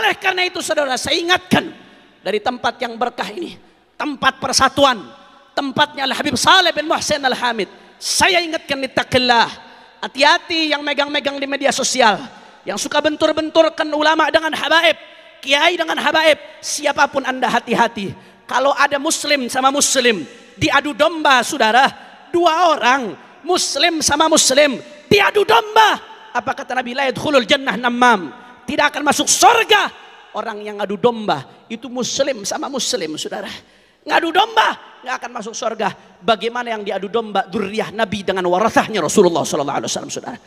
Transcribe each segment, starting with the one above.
Oleh karena itu saudara, saya ingatkan dari tempat yang berkah ini, tempat persatuan, tempatnya Al-Habib Saleh bin Muhsin Al-Hamid. Saya ingatkan, ittaqillah. Hati-hati yang megang-megang di media sosial, yang suka bentur-benturkan ulama dengan habaib, kiai dengan habaib. Siapapun Anda, hati-hati. Kalau ada muslim sama muslim diadu domba, saudara, dua orang muslim sama muslim diadu domba, apa kata Nabi? La yadkhulul jannah namam, tidak akan masuk surga orang yang adu domba. Itu muslim sama muslim, saudara. Ngadu domba nggak akan masuk surga. Bagaimana yang diadu domba dzurriyyah Nabi dengan warathahnya Rasulullah sallallahu alaihi wasallam, saudara?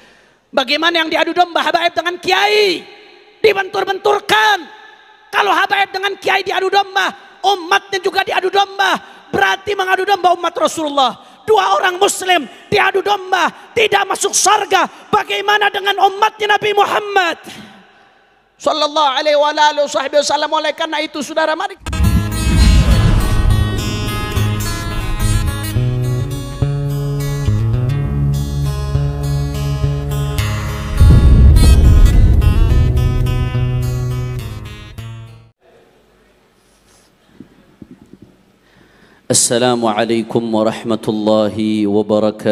Bagaimana yang diadu domba habaib dengan kiai dibentur-benturkan? Kalau habaib dengan kiai diadu domba, umatnya juga diadu domba. Berarti mengadu domba umat Rasulullah. Dua orang muslim diadu domba, tidak masuk surga. Bagaimana dengan umatnya Nabi Muhammad sallallahu alaihi wasallam? Oleh karena itu saudara, mari Assalamualaikum warahmatullahi wabarakatuh.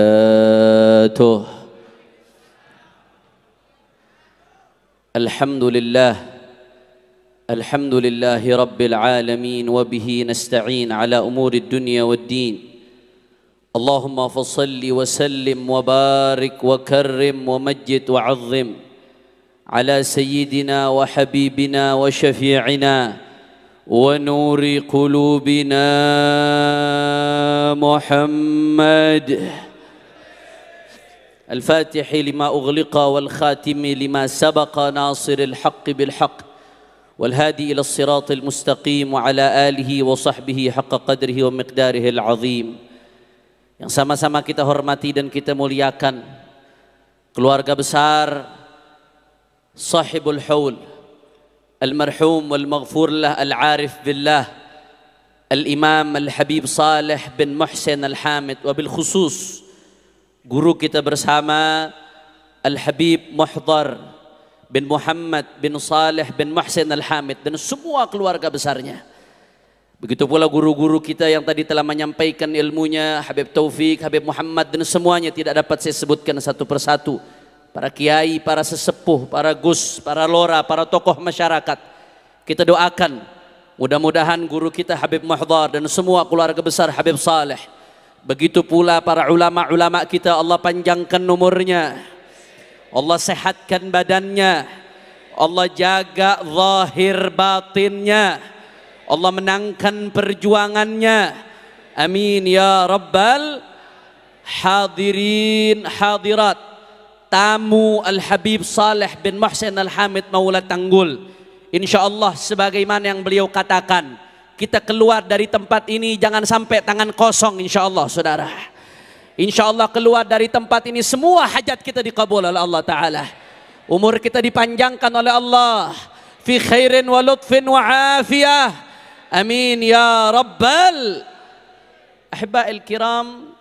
Alhamdulillahi rabbil alamin, wa bihi nasta'in ala umuri dunya waddin. Allahumma fasalli wa sallim wa barik wa karrim wa majjid wa azzim ala sayyidina wa habibina wa syafi'ina ونور قلوبنا محمد الفاتح لما أغلق والخاتم لما سبق ناصر الحق بالحق والهادي إلى الصراط المستقيم وعلى آله وصحبه حق قدره ومقداره العظيم. Yang sama-sama kita hormati dan kita muliakan keluarga besar Sahibul Haul المرحوم والمغفور له العارف بالله الإمام الحبيب صالح bin Muhsin Al-Hamid, wabil khusus guru kita bersama Al-Habib Muhdar bin Muhammad bin Salih bin Muhsin Al-Hamid dan semua keluarga besarnya. Begitu pula guru-guru kita yang tadi telah menyampaikan ilmunya, Habib Taufik, Habib Muhammad, dan semuanya tidak dapat saya sebutkan satu persatu. Para kiai, para sesepuh, para gus, para lora, para tokoh masyarakat. Kita doakan mudah-mudahan guru kita Habib Muhdar dan semua keluarga besar Habib Saleh. Begitu pula para ulama-ulama kita, Allah panjangkan umurnya, Allah sehatkan badannya, Allah jaga zahir batinnya, Allah menangkan perjuangannya. Amin ya rabbal hadirin hadirat. Tamu Al-Habib Saleh bin Muhsin Al-Hamid Maula Tanggul, insyaallah sebagaimana yang beliau katakan, kita keluar dari tempat ini jangan sampai tangan kosong, insyaallah saudara. Insyaallah keluar dari tempat ini semua hajat kita dikabul oleh Allah Ta'ala, umur kita dipanjangkan oleh Allah, fi khairin wa lutfin wa afiyah, amin ya rabbal ahiba'il kiram.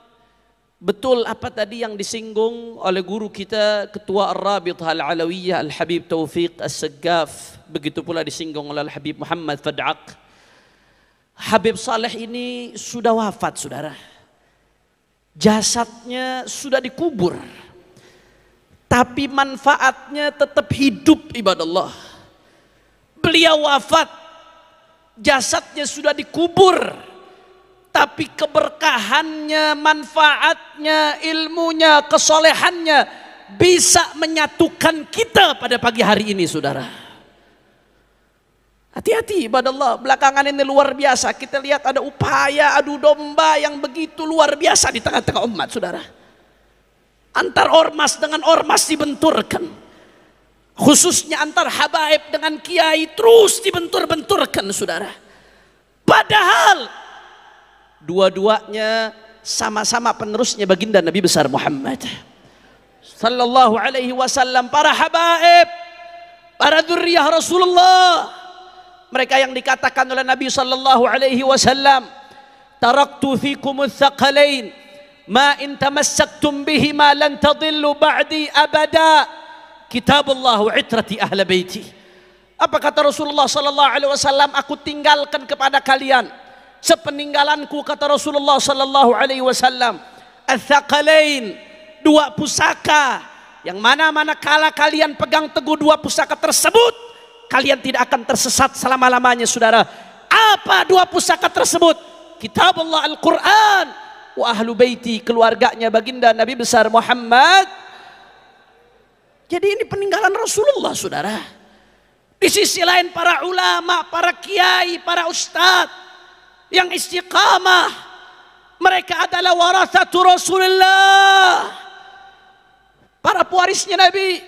Betul apa tadi yang disinggung oleh guru kita Ketua Ar-Rabithah Al-Alawiyah Al-Habib Taufiq As-Saggaf, begitu pula disinggung oleh Al-Habib Muhammad Fad'aq. Habib Saleh ini sudah wafat saudara, jasadnya sudah dikubur, tapi manfaatnya tetap hidup ibadallah. Beliau wafat, jasadnya sudah dikubur, tapi keberkahannya, manfaatnya, ilmunya, kesolehannya bisa menyatukan kita pada pagi hari ini saudara. Hati-hati ibadallah, belakangan ini luar biasa. Kita lihat ada upaya adu domba yang begitu luar biasa di tengah-tengah umat saudara. Antar ormas dengan ormas dibenturkan, khususnya antar habaib dengan kiai terus dibentur-benturkan saudara. Padahal dua-duanya sama-sama penerusnya baginda Nabi besar Muhammad sallallahu alaihi wasallam, para habaib, para dzurriyyah Rasulullah. Mereka yang dikatakan oleh Nabi sallallahu alaihi wasallam, taraktu fikumul thaqalain ma in tamassaktum bihima lan tadillu ba'di abada, kitabullah wa itrati ahli baiti. Apa kata Rasulullah sallallahu alaihi wasallam? Aku tinggalkan kepada kalian sepeninggalanku, kata Rasulullah sallallahu alaihi wasallam, ats-tsaqalain, dua pusaka, yang mana kala kalian pegang teguh dua pusaka tersebut, kalian tidak akan tersesat selama-lamanya, saudara. Apa dua pusaka tersebut? Kitabullah Al-Quran, wa ahlu baiti, keluarganya baginda Nabi besar Muhammad. Jadi ini peninggalan Rasulullah, saudara. Di sisi lain para ulama, para kiai, para ustadz yang istiqamah, mereka adalah warathatu Rasulullah, para pewarisnya Nabi.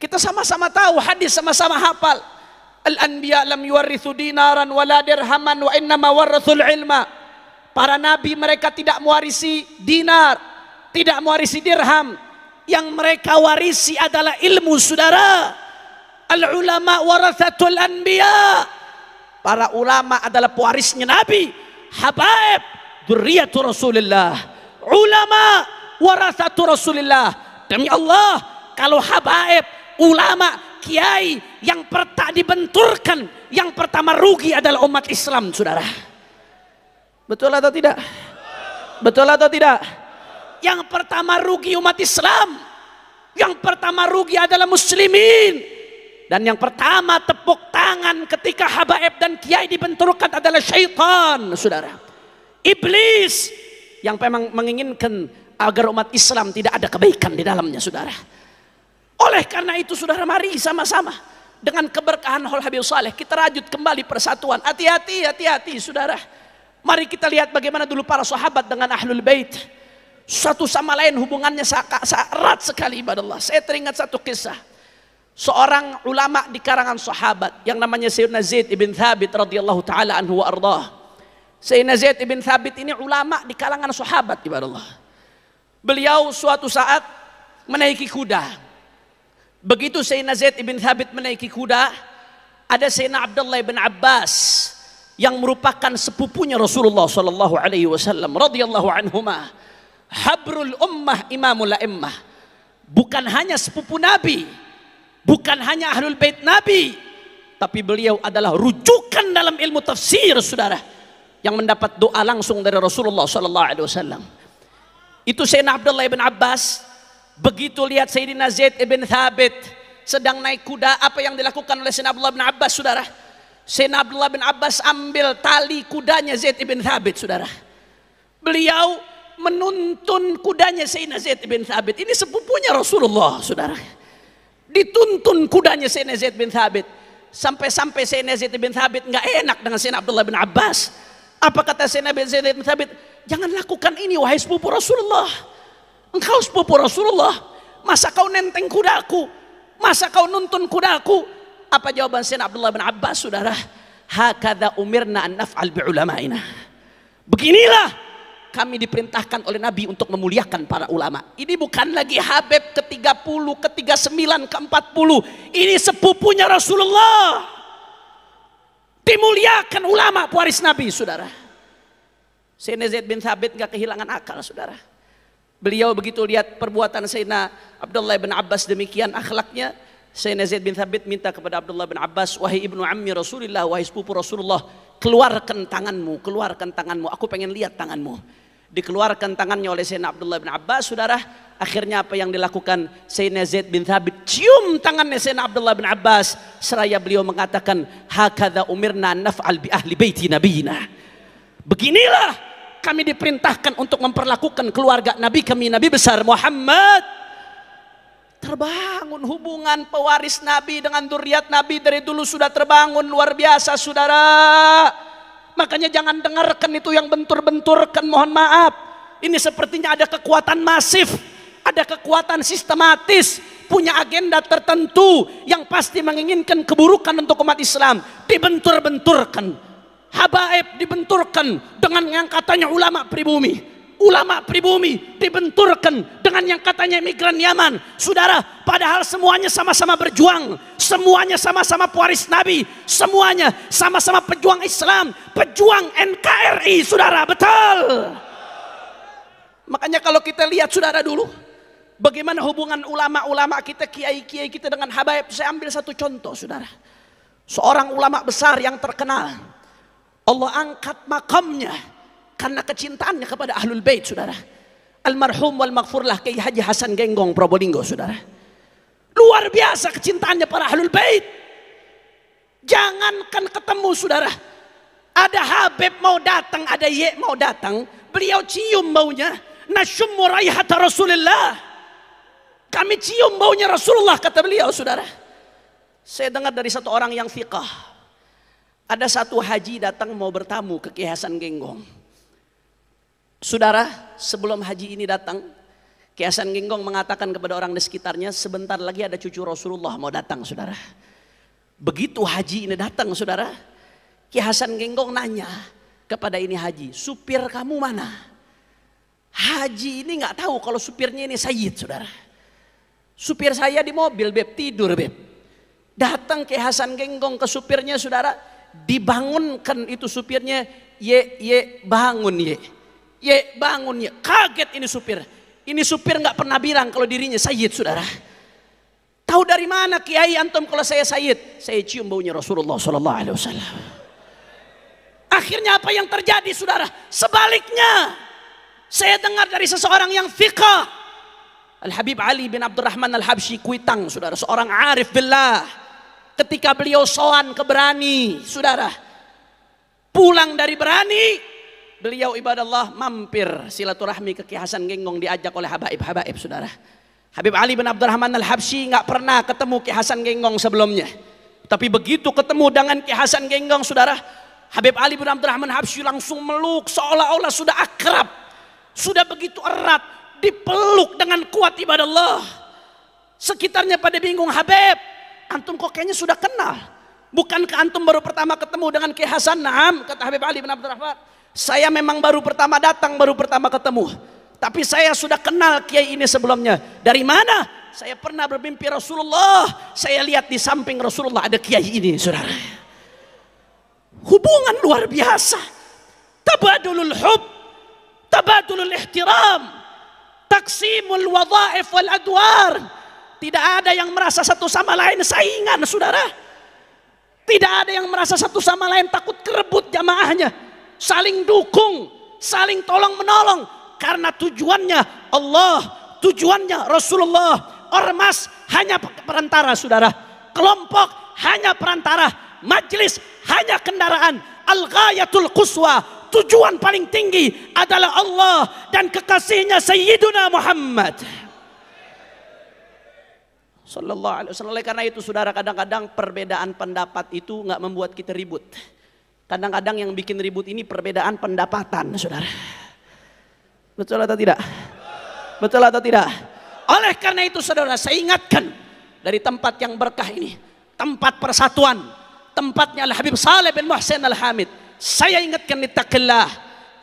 Kita sama-sama tahu hadis, sama-sama hafal. Al-anbiya lam yuwarrithu dinaran wala dirhaman wa innama warathul ilma. Para nabi mereka tidak mewarisi dinar, tidak mewarisi dirham. Yang mereka warisi adalah ilmu, saudara. Al-ulama warathatul anbiya. Para ulama adalah pewarisnya Nabi. Habaib dzurriyatu Rasulillah. Ulama warathatu Rasulillah. Demi Allah, kalau habaib, ulama, kiai yang dibenturkan, yang pertama rugi adalah umat Islam, saudara. Betul atau tidak? Betul atau tidak? Yang pertama rugi umat Islam, yang pertama rugi adalah muslimin. Dan yang pertama tepuk tangan ketika habaib dan kiai dibenturkan adalah syaitan, saudara. Iblis yang memang menginginkan agar umat Islam tidak ada kebaikan di dalamnya, saudara. Oleh karena itu, saudara, mari sama-sama dengan keberkahan Habib Saleh kita rajut kembali persatuan. Hati-hati, saudara. Mari kita lihat bagaimana dulu para sahabat dengan ahlul bait. Satu sama lain hubungannya erat sekali, ibadallah. Saya teringat satu kisah. Seorang ulama di kalangan sahabat yang namanya Sayyidina Zaid ibn Thabit radhiyallahu taala anhu wa ardhah. Sayyidina Zaid ibn Thabit ini ulama di kalangan sahabat, ibadallah. Beliau suatu saat menaiki kuda. Begitu Sayyidina Zaid ibn Thabit menaiki kuda, ada Sayyidina Abdullah bin Abbas yang merupakan sepupunya Rasulullah sallallahu alaihi wasallam radhiyallahu anhuma. Habrul ummah, imamul a'immah. Bukan hanya sepupu Nabi, bukan hanya ahlul bait Nabi, tapi beliau adalah rujukan dalam ilmu tafsir, saudara, yang mendapat doa langsung dari Rasulullah sallallahu alaihi wasallam. Itu Sayyidina Abdullah bin Abbas begitu lihat Sayyidina Zaid ibn Thabit sedang naik kuda, apa yang dilakukan oleh Sayyidina Abdullah bin Abbas, saudara? Sayyidina Abdullah bin Abbas ambil tali kudanya Zaid ibn Thabit, saudara. Beliau menuntun kudanya Sayyidina Zaid ibn Thabit. Ini sepupunya Rasulullah, saudara. Dituntun kudanya Sayyidina Zaid bin Thabit. Sampai-sampai Sayyidina Zaid bin Thabit nggak enak dengan Sayyidina Abdullah bin Abbas. Apa kata Sayyidina Zaid bin Thabit? Jangan lakukan ini wahai sepupu Rasulullah. Engkau sepupu Rasulullah, masa kau nenteng kudaku? Masa kau nuntun kudaku? Apa jawaban Sayyidina Abdullah bin Abbas, saudara? Hakadha umirna an naf'al bi ulamaina. Beginilah kami diperintahkan oleh Nabi untuk memuliakan para ulama. Ini bukan lagi Habib ke-30, ke-39, ke-40. Ini sepupunya Rasulullah. Dimuliakan ulama pewaris Nabi, saudara. Sayyidina Zaid bin Thabit gak kehilangan akal, saudara. Beliau begitu lihat perbuatan Sayyidina Abdullah bin Abbas demikian akhlaknya, Sayyidina Zaid bin Thabit minta kepada Abdullah bin Abbas, wahai ibnu ammi Rasulullah, wahai sepupu Rasulullah, keluarkan tanganmu, aku pengen lihat tanganmu. Dikeluarkan tangannya oleh Sayyidina Abdullah bin Abbas, saudara. Akhirnya apa yang dilakukan Sayyidina Zaid bin Thabit? Cium tangannya Sayyidina Abdullah bin Abbas, seraya beliau mengatakan, hakadha umirna naf'al bi ahli baiti nabiyina. Beginilah kami diperintahkan untuk memperlakukan keluarga Nabi kami, Nabi besar Muhammad. Terbangun hubungan pewaris Nabi dengan dzurriat Nabi dari dulu sudah terbangun luar biasa, saudara. Makanya jangan dengarkan itu yang bentur-benturkan, mohon maaf. Ini sepertinya ada kekuatan masif, ada kekuatan sistematis, punya agenda tertentu yang pasti menginginkan keburukan untuk umat Islam. Dibentur-benturkan, habaib dibenturkan dengan yang katanya ulama pribumi. Ulama pribumi dibenturkan dengan yang katanya migran Yaman. Saudara, padahal semuanya sama-sama berjuang, semuanya sama-sama pewaris Nabi, semuanya sama-sama pejuang Islam, pejuang NKRI, saudara, betul. Makanya kalau kita lihat, saudara, dulu bagaimana hubungan ulama-ulama kita, kiai-kiai kita dengan habaib. Saya ambil satu contoh, saudara. seorang ulama besar yang terkenal. Allah angkat makamnya karena kecintaannya kepada Ahlul Bait, saudara. Almarhum wal maghfurlah Kiai Haji Hasan Genggong Probolinggo, saudara. Luar biasa kecintaannya para Ahlul Bait. Jangankan ketemu, saudara. Ada Habib mau datang, ada Ye mau datang, beliau cium baunya. Nasyummu raihata Rasulullah. Kami cium baunya Rasulullah, kata beliau, saudara. Saya dengar dari satu orang yang fiqah. Ada satu haji datang mau bertamu ke Kiai Hasan Genggong. Saudara, sebelum haji ini datang, Kiai Hasan Genggong mengatakan kepada orang di sekitarnya, sebentar lagi ada cucu Rasulullah mau datang, saudara. Begitu haji ini datang, saudara, Kiai Hasan Genggong nanya kepada ini haji, supir kamu mana? Haji ini nggak tahu kalau supirnya ini Sayyid, saudara. Supir saya di mobil, beb, tidur, beb. Datang Kiai Hasan Genggong ke supirnya, saudara, dibangunkan itu supirnya, ye bangun ye. Ye bangun ye. Kaget ini supir. Ini supir nggak pernah bilang kalau dirinya Sayyid, saudara. Tahu dari mana Kiai antum kalau saya Sayyid? Saya cium baunya Rasulullah Sallallahu Alaihi Wasallam. Akhirnya apa yang terjadi, saudara? Sebaliknya, saya dengar dari seseorang yang fiqah, Al Habib Ali bin Abdurrahman Al Habsyi Kuitang, saudara, seorang arif billah. Ketika beliau soan ke Berani, saudara, pulang dari Berani, beliau ibadallah mampir silaturahmi ke Kiai Hasan Genggong, diajak oleh habaib-habaib, saudara. Habib Ali bin Abdurrahman Al Habsyi nggak pernah ketemu Kiai Hasan Genggong sebelumnya, tapi begitu ketemu dengan Kiai Hasan Genggong, saudara, Habib Ali bin Abdurrahman Al Habsyi langsung meluk seolah-olah sudah akrab, sudah begitu erat, dipeluk dengan kuat ibadallah. Sekitarnya pada bingung, Habib, antum kok kayaknya sudah kenal. Bukankah antum baru pertama ketemu dengan Kiai Hasan? Naam, kata Habib Ali bin Abdurrahman. Saya memang baru pertama datang, baru pertama ketemu. Tapi saya sudah kenal Kiai ini sebelumnya. Dari mana? Saya pernah bermimpi Rasulullah. Saya lihat di samping Rasulullah ada Kiai ini, saudara. Hubungan luar biasa. Tabadulul hub, tabadulul ihtiram, taksimul wadhaif wal adwar. Tidak ada yang merasa satu sama lain saingan, saudara. Tidak ada yang merasa satu sama lain takut kerebut jamaahnya. Saling dukung, saling tolong menolong. Karena tujuannya Allah, tujuannya Rasulullah. Ormas hanya perantara, saudara. Kelompok hanya perantara. Majlis hanya kendaraan. Al-ghayatul quswa, tujuan paling tinggi adalah Allah dan kekasihnya Sayyiduna Muhammad Sallallahu Alaihi Wasallam. Oleh karena itu, saudara, kadang-kadang perbedaan pendapat itu nggak membuat kita ribut. Kadang-kadang yang bikin ribut ini perbedaan pendapatan, saudara. Betul atau tidak? Betul atau tidak? Oleh karena itu, saudara, saya ingatkan dari tempat yang berkah ini, tempat persatuan, tempatnya Al Habib Saleh bin Muhsin Al Hamid. Saya ingatkan, ittaqillah.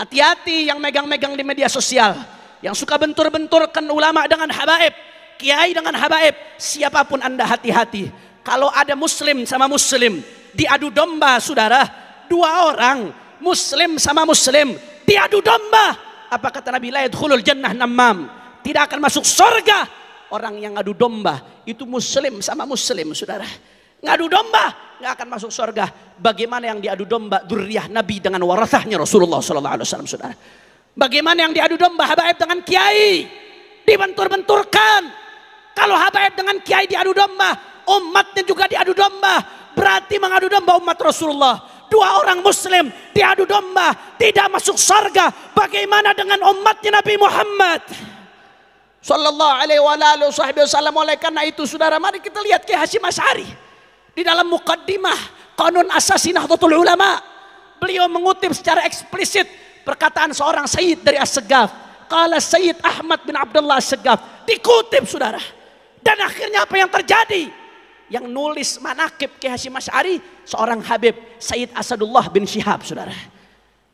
Hati-hati yang megang-megang di media sosial, yang suka bentur-benturkan ulama dengan habaib, kiai dengan habaib. Siapapun Anda, hati-hati. Kalau ada muslim sama muslim diadu domba, saudara, dua orang muslim sama muslim diadu domba, apa kata Nabi? La yadkhulul jannah namam, tidak akan masuk surga orang yang ngadu domba. Itu muslim sama muslim, saudara. Ngadu domba nggak akan masuk surga. Bagaimana yang diadu domba dzurriyyah Nabi dengan warathahnya Rasulullah Sallallahu Alaihi Wasallam, saudara? Bagaimana yang diadu domba habaib dengan kiai, dibentur-benturkan. Kalau habaib dengan kiai diadu domba, umatnya juga diadu domba. Berarti mengadu domba umat Rasulullah. Dua orang muslim diadu domba, tidak masuk surga. Bagaimana dengan umatnya Nabi Muhammad Sallallahu Alaihi Wasallam? Oleh karena itu, saudara, mari kita lihat Kiai Hasyim Asy'ari di dalam muqaddimah Qanun Asasi Nahdlatul Ulama. Beliau mengutip secara eksplisit perkataan seorang Sayyid dari As-Saggaf. Qala Sayyid Ahmad bin Abdullah As-Saggaf. Dikutip, saudara. Dan akhirnya apa yang terjadi? Yang nulis manaqib Kiai Hasyim Asy'ari seorang Habib, Sayyid Asadullah bin Syihab, saudara.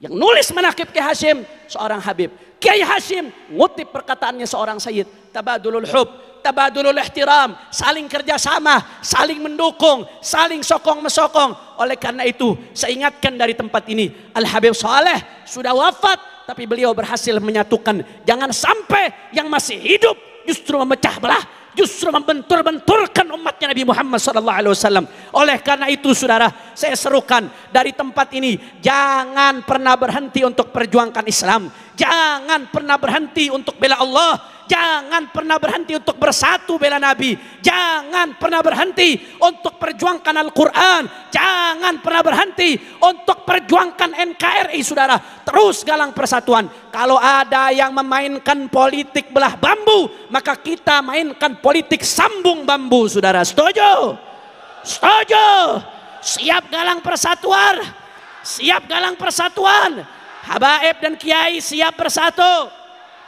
Yang nulis manaqib Kiai Hasyim seorang Habib. Kiai Hasyim ngutip perkataannya seorang Sayyid. Tabadulul hub, tabadulul ihtiram, saling kerjasama, saling mendukung, saling sokong-mesokong. Oleh karena itu, saya ingatkan dari tempat ini, Al Habib Saleh sudah wafat, tapi beliau berhasil menyatukan. Jangan sampai yang masih hidup justru memecah belah. justru membentur-benturkan umatnya Nabi Muhammad SAW. Oleh karena itu saudara, saya serukan dari tempat ini, jangan pernah berhenti untuk perjuangkan Islam, jangan pernah berhenti untuk bela Allah, jangan pernah berhenti untuk bersatu bela Nabi, jangan pernah berhenti untuk perjuangkan Al-Quran, jangan pernah berhenti untuk perjuangkan NKRI saudara. Terus galang persatuan. Kalau ada yang memainkan politik belah bambu, maka kita mainkan politik sambung bambu saudara. Setuju? Setuju? Siap galang persatuan? Siap galang persatuan? Habaib dan kiai siap bersatu?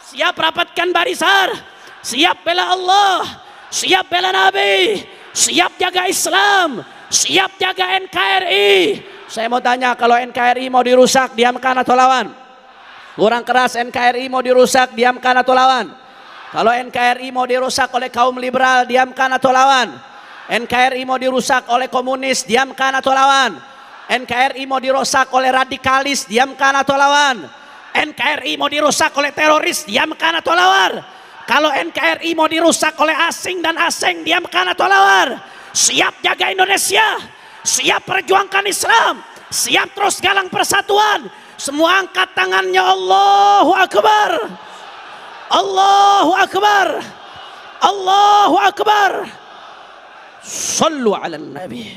Siap rapatkan barisan, siap bela Allah, siap bela Nabi, siap jaga Islam, siap jaga NKRI. Saya mau tanya, kalau NKRI mau dirusak, diamkan atau lawan? Kurang keras, NKRI mau dirusak, diamkan atau lawan? Kalau NKRI mau dirusak oleh kaum liberal, diamkan atau lawan? NKRI mau dirusak oleh komunis, diamkan atau lawan? NKRI mau dirusak oleh radikalis, diamkan atau lawan? NKRI mau dirusak oleh teroris, diamkan atau lawan? Kalau NKRI mau dirusak oleh asing dan asing, diamkan atau lawan? Siap jaga Indonesia, siap perjuangkan Islam, siap terus galang persatuan. Semua angkat tangannya, Allahu Akbar, Allahu Akbar, Allahu Akbar. Sallu ala Nabi.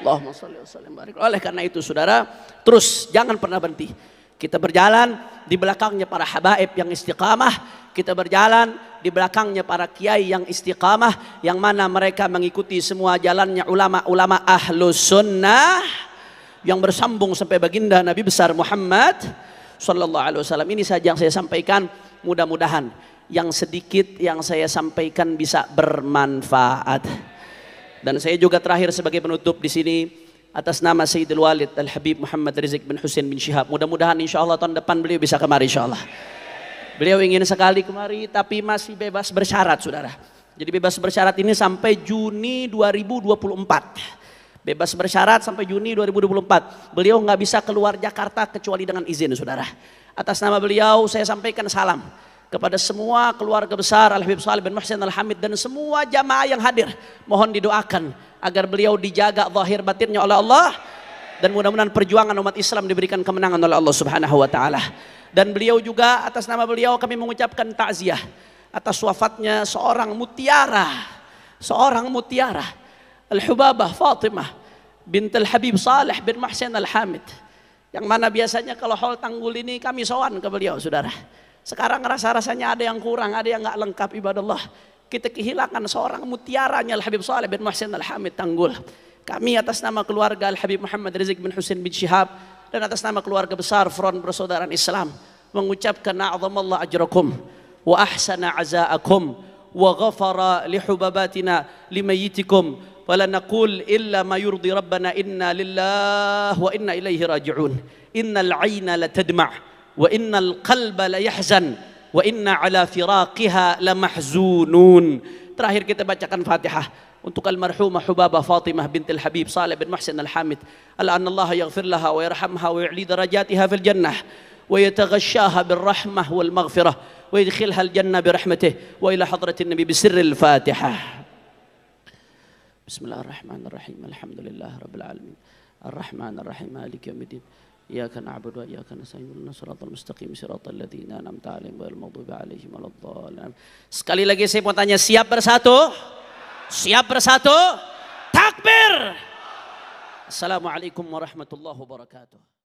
Allahumma salli wa sallim barik. Oleh karena itu saudara, terus jangan pernah berhenti. Kita berjalan di belakangnya para habaib yang istiqamah, kita berjalan di belakangnya para kiai yang istiqamah, yang mana mereka mengikuti semua jalannya ulama-ulama ahlus sunnah yang bersambung sampai baginda Nabi besar Muhammad sallallahu alaihi wasallam. Ini saja yang saya sampaikan, mudah-mudahan yang sedikit yang saya sampaikan bisa bermanfaat. Dan saya juga terakhir sebagai penutup di sini, atas nama Sayyidul Walid Al-Habib Muhammad Rizik bin Husain bin Syihab, mudah-mudahan insya Allah tahun depan beliau bisa kemari insya Allah. Beliau ingin sekali kemari tapi masih bebas bersyarat saudara. Jadi bebas bersyarat ini sampai Juni 2024. Bebas bersyarat sampai Juni 2024. Beliau nggak bisa keluar Jakarta kecuali dengan izin saudara. Atas nama beliau saya sampaikan salam kepada semua keluarga besar Al-Habib Shalih bin Muhsin Al-Hamid dan semua jamaah yang hadir. Mohon didoakan agar beliau dijaga zahir batinnya oleh Allah, dan mudah-mudahan perjuangan umat Islam diberikan kemenangan oleh Allah Subhanahu wa taala. Dan beliau juga, atas nama beliau kami mengucapkan takziah atas wafatnya seorang mutiara Al-Hubabah Fatimah bint Al-Habib Shalih bin Muhsin Al-Hamid, yang mana biasanya kalau haul Tanggul ini kami sowan ke beliau saudara. Sekarang rasa-rasanya ada yang kurang, ada yang nggak lengkap ibadallah. Kita kehilangan seorang mutiaranya Al-Habib Shalih bin Muhsin Al-Hamid Tanggul. Kami atas nama keluarga Al-Habib Muhammad Rizik bin Husain bin Syihab dan atas nama keluarga besar Front Persaudaraan Islam mengucapkan a'zamallahu ajrakum wa ahsana azaakum wa ghafara li hubabatina limayyitikum wa la naqul illa ma yurdi rabbana inna lillahi wa inna ilaihi raji'un. Innal 'aina la tadma' wa innal qalba la yahzan wa inna ala firaqiha la mahzunun. Terakhir kita bacakan Fatihah untuk almarhumah Hubabah Fatimah bint Al-Habib Shalih bin Muhsin Al-Hamid. Anna Allah yaghfir laha wa yarhamha wa yu'li darajatiha fil jannah wa yataghashaha bir rahmah wal maghfirah wa yadkhilha al jannah bi rahmatihi wa ila hadratin nabi bi sirril Fatihah. Bismillahirrahmanirrahim. Alhamdulillahirabbil alamin. Arrahmanir rahim. Maliki yaumiddin. Iyyaka na'budu wa iyyaka nasta'in. Ihdinas siratal mustaqim siratal ladzina an'amta 'alaihim ghairil maghdubi 'alaihim waladdallin. Sekali lagi saya mau tanya, siap bersatu? Siap bersatu? Takbir. Assalamualaikum warahmatullahi wabarakatuh.